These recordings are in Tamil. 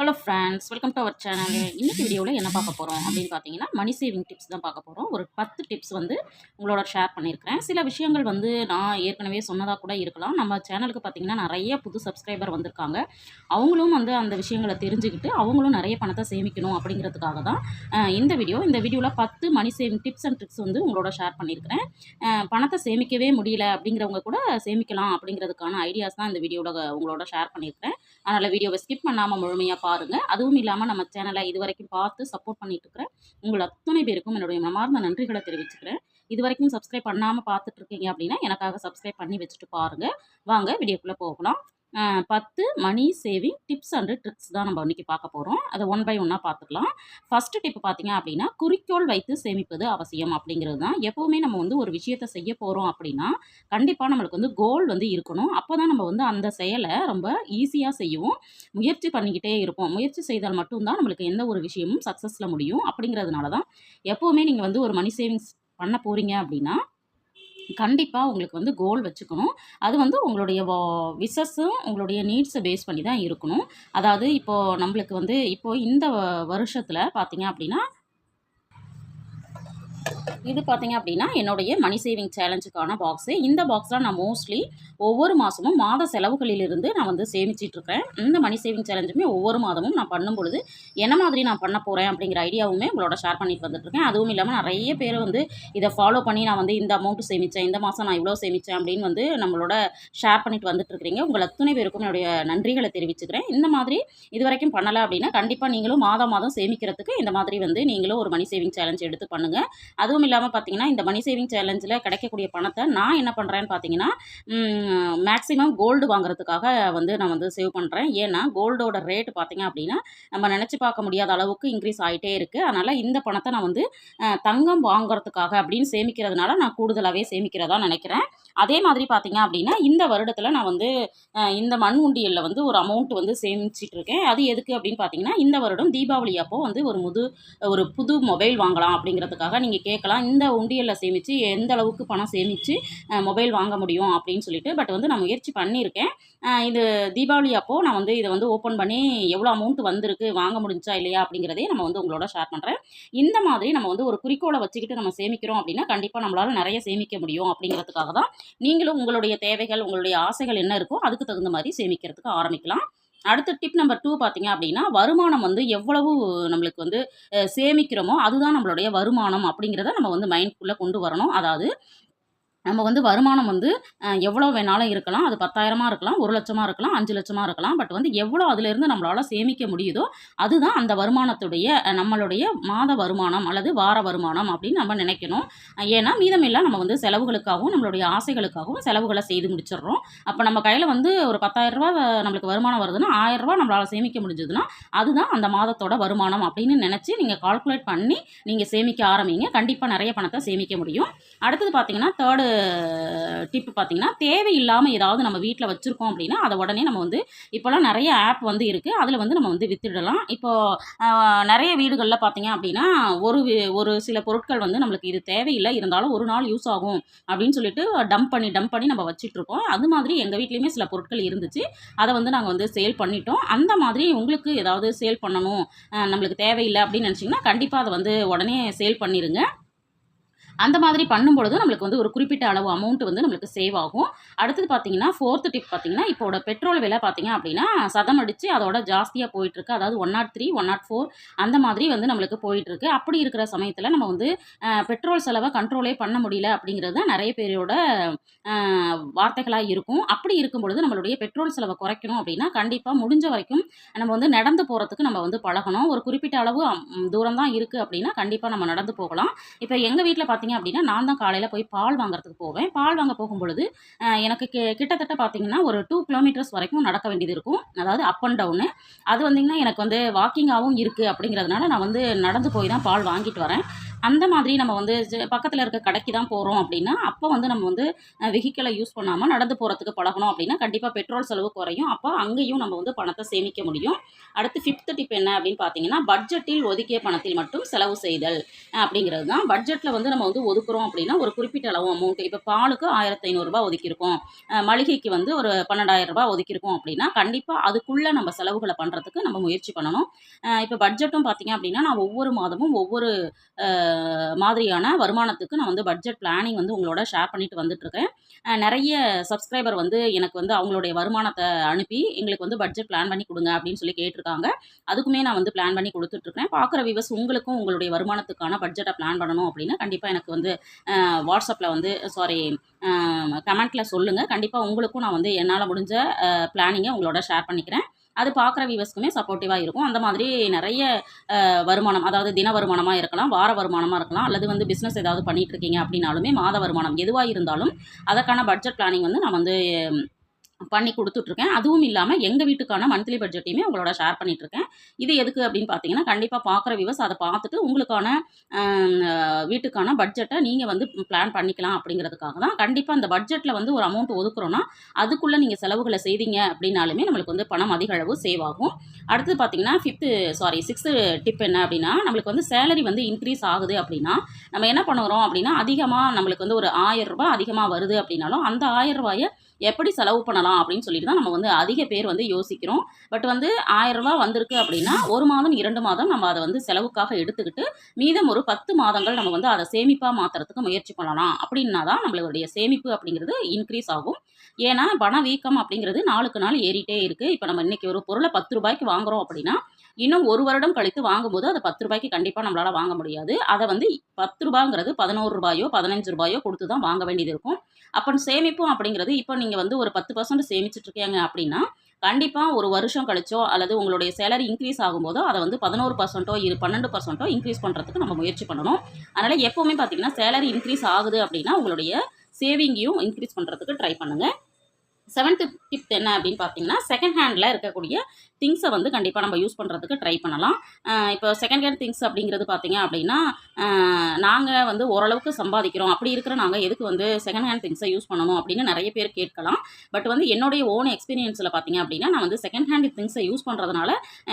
Hello friends, welcome to our channel. இன்னைக்கு வீடியோவில் என்ன பார்க்க போகிறோம் அப்படின்னு பார்த்தீங்கன்னா, மணி சேவிங் டிப்ஸ் தான் பார்க்க போகிறோம். ஒரு 10 டிப்ஸ் வந்து உங்களோட ஷேர் பண்ணியிருக்கிறேன். சில விஷயங்கள் வந்து நான் ஏற்கனவே சொன்னதாக கூட இருக்கலாம். நம்ம சேனலுக்கு பார்த்தீங்கன்னா நிறைய புது சப்ஸ்கிரைபர் வந்திருக்காங்க. அவங்களும் வந்து அந்த விஷயங்களை தெரிஞ்சுக்கிட்டு அவங்களும் நிறைய பணத்தை சேமிக்கணும் அப்படிங்கிறதுக்காக தான் இந்த வீடியோ. இந்த வீடியோவில் 10 மணி சேவிங் டிப்ஸ் அண்ட் ட்ரிக்ஸ் வந்து உங்களோட ஷேர் பண்ணியிருக்கிறேன். பணத்தை சேமிக்கவே முடியல அப்படிங்கிறவங்க கூட சேமிக்கலாம் அப்படிங்கிறதுக்கான ஐடியாஸ் தான் இந்த வீடியோவில் உங்களோட ஷேர் பண்ணியிருக்கிறேன். அதனால் வீடியோவை ஸ்கிப் பண்ணாமல் முழுமையாக பாருங்கள். அதுவும் இல்லாமல் நம்ம சேனலை இது வரைக்கும் பார்த்து சப்போர்ட் பண்ணிட்டு இருக்கிறேன் உங்கள் அத்தனை பேருக்கும் என்னுடைய மனமார்ந்த நன்றிகளை தெரிவிச்சுக்கிறேன். இது வரைக்கும் சப்ஸ்கிரைப் பண்ணாமல் பார்த்துட்டு இருக்கீங்க அப்படின்னா எனக்காக சப்ஸ்கிரைப் பண்ணி வச்சுட்டு பாருங்கள். வாங்க வீடியோக்குள்ளே போகலாம். 10 மணி சேவிங் டிப்ஸ் அண்ட் ட்ரிக்ஸ் தான் நம்ம இன்னைக்கு பார்க்க போகிறோம். அதை ஒன் பை ஒன்னாக பார்த்துக்கலாம். ஃபஸ்ட்டு டிப் பார்த்தீங்க அப்படின்னா, குறிக்கோள் வைத்து சேமிப்பது அவசியம் அப்படிங்கிறது தான். எப்போவுமே நம்ம வந்து ஒரு விஷயத்தை செய்ய போகிறோம் அப்படின்னா கண்டிப்பாக நம்மளுக்கு வந்து கோல் வந்து இருக்கணும். அப்போ தான் நம்ம வந்து அந்த செயலை ரொம்ப ஈஸியாக செய்வோம். முயற்சி பண்ணிக்கிட்டே இருப்போம். முயற்சி செய்தால் மட்டும்தான் நம்மளுக்கு எந்த ஒரு விஷயமும் சக்ஸஸில் முடியும். அப்படிங்கிறதுனால தான் எப்போவுமே நீங்கள் வந்து ஒரு மணி சேவிங்ஸ் பண்ண போகிறீங்க அப்படின்னா கண்டிப்பாக உங்களுக்கு வந்து கோல் வச்சுக்கணும். அது வந்து உங்களுடைய விசஸும் உங்களுடைய நீட்ஸை பேஸ் பண்ணி தான் இருக்கணும். அதாவது இப்போது நம்மளுக்கு வந்து இப்போது இந்த வருஷத்தில் பார்த்தீங்க அப்படின்னா இது பார்த்தீங்க அப்படின்னா என்னுடைய மணி சேவிங் சேலஞ்சுக்கான பாக்ஸு. இந்த பாக்ஸில் நான் மோஸ்ட்லி ஒவ்வொரு மாதமும் மாத செலவுகளிலிருந்து நான் வந்து சேமிச்சிட்ருக்கேன். இந்த மணி சேவிங் சேலஞ்சுமே ஒவ்வொரு மாதமும் நான் பண்ணும் பொழுது என்ன மாதிரி நான் பண்ண போகிறேன் அப்படிங்கிற ஐடியாவுமே உங்களோட ஷேர் பண்ணிட்டு வந்துட்டுருக்கேன். அதுவும் இல்லாமல் நிறைய பேர் வந்து இதை ஃபாலோ பண்ணி நான் வந்து இந்த அமௌண்ட்டு சேமித்தேன், இந்த மாதம் நான் இவ்வளோ சேமித்தேன் அப்படின்னு வந்து நம்மளோட ஷேர் பண்ணிட்டு வந்துட்டுருக்கிறீங்க. உங்கள் அத்தனை பேருக்கும் என்னுடைய நன்றிகளை தெரிவிச்சுக்கிறேன். இந்த மாதிரி இது வரைக்கும் பண்ணலை அப்படின்னா கண்டிப்பாக நீங்களும் மாதம் மாதம் சேமிக்கிறதுக்கு இந்த மாதிரி வந்து நீங்களும் ஒரு மணி சேவிங் சேலஞ்ச் எடுத்து பண்ணுங்கள். அதுவும் இல்லாமல் பார்த்தீங்கன்னா இந்த மணி சேவிங் சேலஞ்சில் கிடைக்கக்கூடிய பணத்தை நான் என்ன பண்ணுறேன்னு பார்த்தீங்கன்னா மேக்ஸிமம் கோல்டு வாங்குறதுக்காக வந்து நான் வந்து சேவ் பண்ணுறேன். ஏன்னா கோல்டோட ரேட்டு பார்த்தீங்க அப்படின்னா நம்ம நினச்சி பார்க்க முடியாத அளவுக்கு இன்க்ரீஸ் ஆகிட்டே இருக்குது. அதனால் இந்த பணத்தை நான் வந்து தங்கம் வாங்குறதுக்காக அப்படின்னு சேமிக்கிறதுனால நான் கூடுதலாகவே சேமிக்கிறதா நினைக்கிறேன். அதே மாதிரி பார்த்தீங்க அப்படின்னா இந்த வருடத்தில் நான் வந்து இந்த மண் உண்டியலில் வந்து ஒரு அமௌண்ட் வந்து சேமிச்சிட்டு இருக்கேன். அது எதுக்கு அப்படின்னு பார்த்தீங்கன்னா இந்த வருடம் தீபாவளி அப்போ வந்து ஒரு புது மொபைல் வாங்கலாம் அப்படிங்கிறதுக்காக நீங்கள் கேட்கலாம். இந்த உண்டியலில் சேமித்து எந்த அளவுக்கு பணம் சேமித்து மொபைல் வாங்க முடியும் அப்படின்னு சொல்லிட்டு பட் வந்து நான் முயற்சி பண்ணியிருக்கேன். இது தீபாவளி அப்போது நான் வந்து இதை வந்து ஓப்பன் பண்ணி எவ்வளோ அமௌண்ட் வந்திருக்கு, வாங்க முடிஞ்சா இல்லையா அப்படிங்கிறதே நம்ம வந்து உங்களோட ஷேர் பண்ணுறேன். இந்த மாதிரி நம்ம வந்து ஒரு குறிக்கோளை வச்சுக்கிட்டு நம்ம சேமிக்கிறோம் அப்படின்னா கண்டிப்பாக நம்மளால் நிறைய சேமிக்க முடியும் அப்படிங்கிறதுக்காக தான் நீங்களும் உங்களுடைய தேவைகள் உங்களுடைய ஆசைகள் என்ன இருக்கோ அதுக்கு தகுந்த மாதிரி சேமிக்கிறதுக்கு ஆரம்பிக்கலாம். அடுத்த டிப் நம்பர் 2 பார்த்தீங்க அப்படின்னா, வருமானம் வந்து எவ்வளவு நம்மளுக்கு வந்து சேமிக்கிறோமோ அதுதான் நம்மளுடைய வருமானம் அப்படிங்கிறத நம்ம வந்து மைண்ட்குள்ளே கொண்டு வரணும். அதாவது நம்ம வந்து வருமானம் வந்து எவ்வளோ வேணாலும் இருக்கலாம். அது 10,000 இருக்கலாம், 1,00,000 இருக்கலாம், 5,00,000 இருக்கலாம். பட் வந்து எவ்வளோ அதிலிருந்து நம்மளால் சேமிக்க முடியுதோ அதுதான் அந்த வருமானத்துடைய நம்மளுடைய மாத வருமானம் அல்லது வார வருமானம் அப்படின்னு நம்ம நினைக்கணும். ஏன்னா மீதமெல்லாம் நம்ம வந்து செலவுகளுக்காகவும் நம்மளுடைய ஆசைகளுக்காகவும் செலவுகளை செய்து முடிச்சிடுறோம். அப்போ நம்ம கையில் வந்து ஒரு 10,000 நம்மளுக்கு வருமானம் வருதுன்னா 1,000 நம்மளால் சேமிக்க முடிஞ்சதுன்னா அதுதான் அந்த மாதத்தோட வருமானம் அப்படின்னு நினச்சி நீங்கள் கால்குலேட் பண்ணி நீங்கள் சேமிக்க ஆரம்பிங்க. கண்டிப்பாக நிறைய பணத்தை சேமிக்க முடியும். அடுத்தது பார்த்தீங்கன்னா தேர்டு டிப் பார்த்தீங்கன்னா தேவையில்லாமல் ஏதாவது நம்ம வீட்டில் வச்சுருக்கோம் அப்படின்னா அதை உடனே நம்ம வந்து இப்போலாம் நிறைய ஆப் வந்து இருக்குது. அதில் வந்து நம்ம வந்து வித்துடலாம். இப்போது நிறைய வீடுகளில் பார்த்தீங்க அப்படின்னா ஒரு சில பொருட்கள் வந்து நம்மளுக்கு இது தேவையில்லை, இருந்தாலும் ஒரு நாள் யூஸ் ஆகும் அப்படின்னு சொல்லிட்டு டம்ப் பண்ணி நம்ம வச்சிட்ருக்கோம். அது மாதிரி எங்கள் வீட்லேயுமே சில பொருட்கள் இருந்துச்சு. அதை வந்து நாங்கள் வந்து சேல் பண்ணிட்டோம். அந்த மாதிரி உங்களுக்கு ஏதாவது சேல் பண்ணணும், நம்மளுக்கு தேவையில்லை அப்படின்னு நினச்சிங்கன்னா கண்டிப்பாக அதை வந்து உடனே சேல் பண்ணிடுங்க. அந்த மாதிரி பண்ணும்பொழுது நம்மளுக்கு வந்து ஒரு குறிப்பிட்ட அளவு அமௌண்ட் வந்து நம்மளுக்கு சேவ் ஆகும். அடுத்தது பார்த்தீங்கன்னா 4th டிப் பார்த்தீங்கன்னா இப்போட பெட்ரோல் விலை பார்த்தீங்க அப்படின்னா சதம் அடித்து அதோட ஜாஸ்தியாக போயிட்டுருக்கு. அதாவது 103, 104 அந்த மாதிரி வந்து நம்மளுக்கு போயிட்டுருக்கு. அப்படி இருக்கிற சமயத்தில் நம்ம வந்து பெட்ரோல் செலவை கண்ட்ரோலே பண்ண முடியல அப்படிங்கிறது தான் நிறைய பேரோட வார்த்தைகளாக இருக்கும். அப்படி இருக்கும் பொழுது நம்மளுடைய பெட்ரோல் செலவை குறைக்கணும் அப்படின்னா கண்டிப்பாக முடிஞ்ச வரைக்கும் நம்ம வந்து நடந்து போகிறதுக்கு நம்ம வந்து பழகணும். ஒரு குறிப்பிட்ட அளவு தூரம் தான் இருக்குது அப்படின்னா கண்டிப்பாக நம்ம நடந்து போகலாம். இப்போ எங்கள் வீட்டில் பார்த்தீங்க அப்படின்னா நான் தான் காலையில் போய் பால் வாங்குறதுக்கு போவேன். பால் வாங்க போகும்பொழுது எனக்கு கிட்டத்தட்ட பார்த்தீங்கன்னா ஒரு 2 கிலோமீட்டர்ஸ் வரைக்கும் நடக்க வேண்டியது இருக்கும். அதாவது அப் அண்ட் டவுனு. அது வந்தீங்கன்னா எனக்கு வந்து வாக்கிங்காகவும் இருக்குது அப்படிங்கிறதுனால நான் வந்து நடந்து போய் தான் பால் வாங்கிட்டு வரேன். அந்த மாதிரி நம்ம வந்து பக்கத்தில் இருக்க கடைக்கு தான் போகிறோம் அப்படின்னா, அப்போ வந்து நம்ம வந்து வெஹிக்கிளை யூஸ் பண்ணாமல் நடந்து போகிறதுக்கு பழகணும் அப்படின்னா, கண்டிப்பாக பெட்ரோல் செலவு குறையும். அப்போ அங்கேயும் நம்ம வந்து பணத்தை சேமிக்க முடியும். அடுத்து 5த் டிப் என்ன அப்படின்னு பார்த்தீங்கன்னா, பட்ஜெட்டில் ஒதுக்கிய பணத்தில் மட்டும் செலவு செய்தல் அப்படிங்கிறது தான். பட்ஜெட்டில் வந்து நம்ம வந்து ஒதுக்குறோம் அப்படின்னா, ஒரு குறிப்பிட்ட அளவு அமௌண்ட் இப்போ பாலுக்கு ரூ. 1500 ஒதுக்கியிருக்கோம். மளிகைக்கு வந்து ஒரு ரூ. 12,000 ஒதுக்கியிருக்கோம் அப்படின்னா, கண்டிப்பாக அதுக்குள்ளே நம்ம செலவுகளை பண்ணுறதுக்கு நம்ம முயற்சி பண்ணணும். இப்போ பட்ஜெட்டும் பார்த்தீங்க அப்படின்னா, நான் ஒவ்வொரு மாதமும் ஒவ்வொரு மாதிரியான வருமானத்துக்கு நான் வந்து பட்ஜெட் பிளானிங் வந்து உங்களோட ஷேர் பண்ணிட்டு வந்துட்டுருக்கேன். நிறைய சப்ஸ்கிரைபர் வந்து எனக்கு வந்து அவங்களுடைய வருமானத்தை அனுப்பி எங்களுக்கு வந்து பட்ஜெட் பிளான் பண்ணி கொடுங்க அப்படின்னு சொல்லி கேட்டிருக்காங்க. அதுக்குமே நான் வந்து பிளான் பண்ணி கொடுத்துட்ருக்கேன். பார்க்குற வியூவர்ஸ் உங்களுக்கும் உங்களுடைய வருமானத்துக்கான பட்ஜெட்டை பிளான் பண்ணணும் அப்படின்னா, கண்டிப்பாக எனக்கு வந்து வாட்ஸ்அப்பில் வந்து கமெண்ட்டில் சொல்லுங்கள். கண்டிப்பாக உங்களுக்கும் நான் வந்து என்னால் முடிஞ்ச பிளானிங்கை உங்களோட ஷேர் பண்ணிக்கிறேன். அது பார்க்குற வியூவர்ஸ்க்குமே சப்போர்ட்டிவாக இருக்கும். அந்த மாதிரி நிறைய வருமானம், அதாவது தின வருமானமா இருக்கலாம், வார வருமானமா இருக்கலாம், அல்லது வந்து பிஸ்னஸ் ஏதாவது பண்ணிட்டு இருக்கீங்க அப்படின்னாலுமே மாத வருமானம் எதுவா இருந்தாலும் அதற்கான பட்ஜெட் பிளானிங் வந்து நான் வந்து பண்ணி கொடுத்துட்ருக்கேன். அதுவும் இல்லாமல் எங்கள் வீட்டுக்கான மந்த்லி பட்ஜெட்டையுமே உங்களோட ஷேர் பண்ணிகிட்ருக்கேன். இது எதுக்கு அப்படின்னு பார்த்தீங்கன்னா, கண்டிப்பாக பார்க்குற வியூவர்ஸ் அதை பார்த்துட்டு உங்களுக்கான வீட்டுக்கான பட்ஜெட்டை நீங்கள் வந்து பிளான் பண்ணிக்கலாம் அப்படிங்கிறதுக்காக தான். கண்டிப்பாக அந்த பட்ஜெட்டில் வந்து ஒரு அமௌண்ட் ஒதுக்குறோன்னா, அதுக்குள்ளே நீங்கள் செலவுகளை செய்தீங்க அப்படின்னாலுமே நம்மளுக்கு வந்து பணம் அதிக அளவு சேவ் ஆகும். அடுத்தது பார்த்தீங்கன்னா 6th டிப் என்ன அப்படின்னா, நம்மளுக்கு வந்து சேலரி வந்து இன்க்ரீஸ் ஆகுது அப்படின்னா, நம்ம என்ன பண்ணுறோம் அப்படின்னா, அதிகமாக நம்மளுக்கு வந்து ஒரு ரூ. 1000 அதிகமாக வருது அப்படின்னாலும், அந்த ரூ. 1000 எப்படி செலவு பண்ணலாம் அப்படின்னு சொல்லிட்டு தான் நம்ம வந்து அதிக பேர் வந்து யோசிக்கிறோம். பட் வந்து ரூ. 1000 வந்திருக்கு அப்படின்னா 1 மாதம் 2 மாதம் நம்ம அதை வந்து செலவுக்காக எடுத்துக்கிட்டு மீதம் ஒரு 10 மாதங்கள் நம்ம வந்து அதை சேமிப்பாக மாற்றுறதுக்கு முயற்சி பண்ணலாம். அப்படின்னா தான் நம்மளுடைய சேமிப்பு அப்படிங்கிறது இன்க்ரீஸ் ஆகும். ஏன்னா பணவீக்கம் அப்படிங்கிறது நாளுக்கு நாள் ஏறிட்டே இருக்குது. இப்போ நம்ம இன்றைக்கி ஒரு பொருளை ரூ. 10 வாங்குகிறோம் அப்படின்னா, இன்னும் 1 வருடம் கழித்து வாங்கும்போது அது ரூ. 10 கண்டிப்பாக நம்மளால் வாங்க முடியாது. அதை வந்து ரூ. 10ங்கிறது ரூ. 11 ரூ. 15 கொடுத்து தான் வாங்க வேண்டியது இருக்கும். அப்போ சேமிப்பும் அப்படிங்கிறது இப்போ நீங்கள் வந்து ஒரு 10% சேமிச்சுட்ருக்கீங்க அப்படின்னா, கண்டிப்பாக ஒரு வருஷம் கழிச்சோ அல்லது உங்களுடைய சேலரி இன்க்ரீஸ் ஆகும்போதோ அதை வந்து 11% 12% இன்க்ரீஸ் பண்ணுறதுக்கு நம்ம முயற்சி பண்ணணும். அதனால் எப்போவுமே பார்த்தீங்கன்னா சேலரி இன்க்ரீஸ் ஆகுது அப்படின்னா உங்களுடைய சேவிங்கையும் இன்க்ரீஸ் பண்ணுறதுக்கு ட்ரை பண்ணுங்கள். 7th டிப் என்ன அப்படின்னு பார்த்தீங்கன்னா, செகண்ட் ஹேண்டில் இருக்கக்கூடிய திங்ஸை வந்து கண்டிப்பாக நம்ம யூஸ் பண்ணுறதுக்கு ட்ரை பண்ணலாம். இப்போ செகண்ட் ஹேண்ட் திங்ஸ் அப்படிங்கிறது பார்த்தீங்க அப்படின்னா, நாங்கள் வந்து ஓரளவுக்கு சம்பாதிக்கிறோம். அப்படி இருக்கிற நாங்கள் எதுக்கு வந்து செகண்ட் ஹேண்ட் திங்ஸை யூஸ் பண்ணணும் அப்படின்னு நிறைய பேர் கேட்கலாம். பட் வந்து என்னுடைய ஓன் எக்ஸ்பீரியன்ஸில் பார்த்தீங்க அப்படின்னா, நான் வந்து செகண்ட் ஹேண்ட் திங்ஸை யூஸ் பண்ணுறதுனால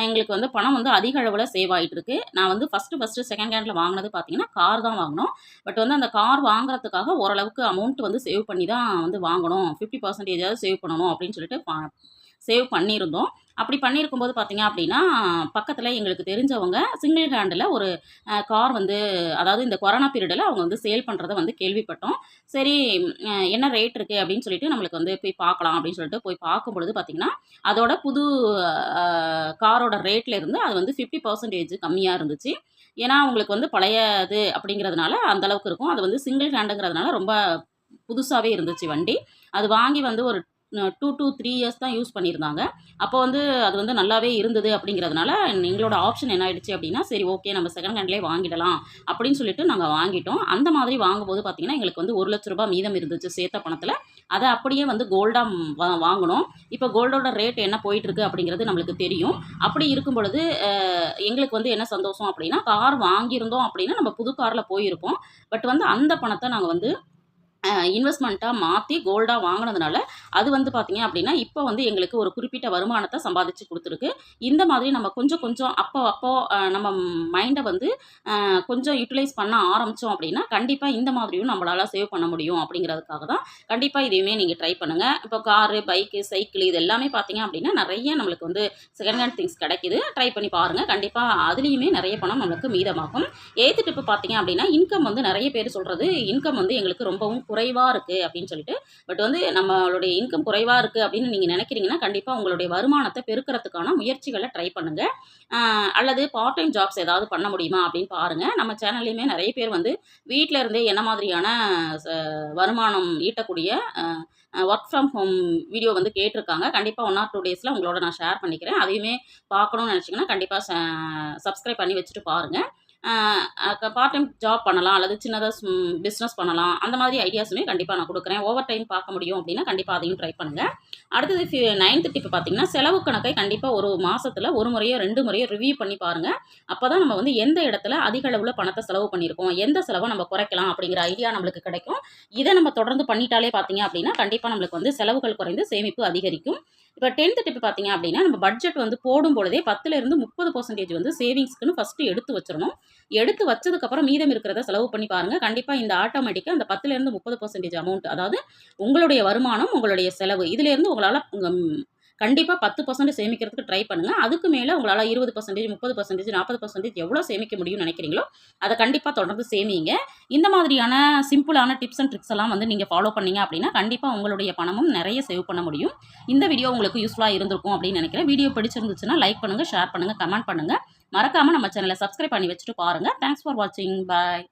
எங்களுக்கு வந்து பணம் வந்து அதிக அளவில் சேவ் ஆகிட்டு இருக்கு. நான் வந்து ஃபஸ்ட்டு செகண்ட் ஹேண்டில் வாங்கினது பார்த்தீங்கன்னா கார் தான் வாங்கினோம். பட் வந்து அந்த கார் வாங்குறதுக்காக ஓரளவுக்கு அமௌண்ட் வந்து சேவ் பண்ணி தான் வந்து வாங்கணும். 50% சேவ் பண்ணணும் அப்படின்னு சொல்லிட்டு சேவ் பண்ணியிருந்தோம். அப்படி பண்ணியிருக்கும்போது பார்த்தீங்க அப்படின்னா, பக்கத்தில் எங்களுக்கு தெரிஞ்சவங்க சிங்கிள் ஹேண்டில் ஒரு கார் வந்து, அதாவது இந்த கொரோனா பீரியடில் அவங்க வந்து சேல் பண்ணுறத வந்து கேள்விப்பட்டோம். சரி, என்ன ரேட் இருக்குது அப்படின்னு சொல்லிட்டு நம்மளுக்கு வந்து போய் பார்க்கலாம் அப்படின்னு சொல்லிட்டு போய் பார்க்கும்பொழுது பார்த்தீங்கன்னா, அதோட புது காரோட ரேட்டில் இருந்து அது வந்து 50% கம்மியாக இருந்துச்சு. ஏன்னா அவங்களுக்கு வந்து பழையது அப்படிங்கிறதுனால அந்தளவுக்கு இருக்கும். அது வந்து சிங்கிள் ஹேண்டுங்கிறதுனால ரொம்ப புதுசாகவே இருந்துச்சு வண்டி. அது வாங்கி வந்து ஒரு 2 to 3 இயர்ஸ் தான் யூஸ் பண்ணியிருந்தாங்க. அப்போ வந்து அது வந்து நல்லாவே இருந்தது அப்படிங்கிறதுனால எங்களோட ஆப்ஷன் என்ன ஆயிடுச்சு அப்படின்னா, சரி ஓகே நம்ம செகண்ட் ஹேண்ட்லேயே வாங்கிடலாம் அப்படின்னு சொல்லிட்டு நாங்கள் வாங்கிட்டோம். அந்த மாதிரி வாங்கும்போது பார்த்தீங்கன்னா, எங்களுக்கு வந்து ரூ. 1,00,000 மீதம் இருந்துச்சு சேர்த்த பணத்தில். அதை அப்படியே வந்து கோல்டாக வாங்கினோம். இப்போ கோல்டோட ரேட் என்ன போயிட்டுருக்கு அப்படிங்கிறது நம்மளுக்கு தெரியும். அப்படி இருக்கும் பொழுது எங்களுக்கு வந்து என்ன சந்தோஷம் அப்படின்னா, கார் வாங்கியிருந்தோம் அப்படின்னா நம்ம புது காரில் போயிருப்போம். பட் வந்து அந்த பணத்தை நாங்கள் வந்து இன்வெஸ்ட்மெண்ட்டாக மாற்றி கோல்டாக வாங்கினதுனால அது வந்து பார்த்தீங்க அப்படின்னா, இப்போ வந்து எங்களுக்கு ஒரு குறிப்பிட்ட வருமானத்தை சம்பாதிச்சு கொடுத்துருக்கு. இந்த மாதிரி நம்ம கொஞ்சம் கொஞ்சம் அப்போ நம்ம மைண்டை வந்து கொஞ்சம் யூட்டிலைஸ் பண்ண ஆரம்பித்தோம் அப்படின்னா, கண்டிப்பாக இந்த மாதிரியும் நம்மளால் சேவ் பண்ண முடியும் அப்படிங்கிறதுக்காக தான். கண்டிப்பாக இதையுமே நீங்கள் ட்ரை பண்ணுங்கள். இப்போ காரு, பைக்கு, சைக்கிள் இது எல்லாமே பார்த்தீங்க அப்படின்னா, நிறைய நம்மளுக்கு வந்து செகண்ட் ஹேண்ட் திங்ஸ் கிடைக்குது. ட்ரை பண்ணி பாருங்கள். கண்டிப்பாக அதுலேயுமே நிறைய பணம் நம்மளுக்கு மீதமாகும். 8th டிப்பு பார்த்தீங்க அப்படின்னா, இன்கம் வந்து நிறைய பேர் சொல்கிறது, இன்கம் வந்து எங்களுக்கு ரொம்பவும் குறைவாக இருக்குது அப்படின்னு சொல்லிட்டு. பட் வந்து நம்மளுடைய இன்கம் குறைவாக இருக்குது அப்படின்னு நீங்கள் நினைக்கிறீங்கன்னா, கண்டிப்பாக உங்களுடைய வருமானத்தை பெருக்கிறதுக்கான முயற்சிகளை ட்ரை பண்ணுங்கள். அல்லது பார்ட் டைம் ஜாப்ஸ் ஏதாவது பண்ண முடியுமா அப்படின்னு பாருங்கள். நம்ம சேனல்லையுமே நிறைய பேர் வந்து வீட்டில் இருந்தே என்ன மாதிரியான வருமானம் ஈட்டக்கூடிய ஒர்க் ஃப்ரம் ஹோம் வீடியோ வந்து கேட்டிருக்காங்க. கண்டிப்பாக 1 or 2 டேஸில் உங்களோட நான் ஷேர் பண்ணிக்கிறேன். அதையுமே பார்க்கணும்னு நினச்சிங்கன்னா கண்டிப்பாக சப்ஸ்கிரைப் பண்ணி வச்சுட்டு பாருங்கள். பார்ட் டைம் ஜாப் பண்ணலாம் அல்லது சின்னதாக பிஸ்னஸ் பண்ணலாம். அந்த மாதிரி ஐடியாஸுமே கண்டிப்பாக நான் கொடுக்குறேன். ஓவர் டைம் பார்க்க முடியும் அப்படின்னா கண்டிப்பாக அதையும் ட்ரை பண்ணுங்கள். அடுத்தது 9th டிப் பார்த்தீங்கன்னா, செலவு கணக்கை கண்டிப்பாக ஒரு மாதத்தில் 1 முறையோ 2 முறையோ ரிவ்யூ பண்ணி பாருங்கள். அப்போ தான் நம்ம வந்து எந்த இடத்துல அதிக அளவில் பணத்தை செலவு பண்ணியிருக்கோம், எந்த செலவை நம்ம குறைக்கலாம் அப்படிங்கிற ஐடியா நம்மளுக்கு கிடைக்கும். இதை நம்ம தொடர்ந்து பண்ணிட்டாலே பார்த்தீங்க அப்படின்னா கண்டிப்பாக நம்மளுக்கு வந்து செலவுகள் குறைந்து சேமிப்பு அதிகரிக்கும். இப்போ 10th டிப் பார்த்தீங்க அப்படின்னா, நம்ம பட்ஜெட் வந்து போடும் பொழுதே 10லேருந்து 30% வந்து சேவிங்ஸ்க்குன்னு ஃபஸ்ட்டு எடுத்து வச்சிடணும். எடுத்து வச்சதுக்கப்புறம் மீதம் இருக்கிறத செலவு பண்ணி பாருங்கள். கண்டிப்பாக இந்த ஆட்டோமேட்டிக்காக அந்த 10லேருந்து 30% அமௌண்ட், அதாவது உங்களுடைய வருமானம், உங்களுடைய செலவு, இதிலேருந்து உங்களால் கண்டிப்பாக 10% சேமிக்கிறதுக்கு ட்ரை பண்ணுங்கள். அதுக்கு மேலே உங்களால் 20%, 30%, 40% எவ்வளோ சேமிக்க முடியும்னு நினைக்கிறீங்களோ அதை கண்டிப்பாக தொடர்ந்து சேமிங்க. இந்த மாதிரியான சிம்பிளான டிப்ஸ் அண்ட் ட்ரிக்ஸ் எல்லாம் வந்து நீங்கள் ஃபாலோ பண்ணீங்க அப்படின்னா கண்டிப்பாக உங்களுடைய பணமும் நிறைய சேவ் பண்ண முடியும். இந்த வீடியோ உங்களுக்கு யூஸ்ஃபுல்லாக இருந்திருக்கும் அப்படின்னு நினைக்கிறேன். வீடியோ பிடிச்சிருந்துச்சுன்னா லைக் பண்ணுங்கள், ஷேர் பண்ணுங்கள், கமெண்ட் பண்ணுங்கள். மறக்காமல் நம்ம சேனலை சப்ஸ்கிரைப் பண்ணி வச்சுட்டு பாருங்கள். தேங்க்ஸ் ஃபார் வாட்சிங். பாய்.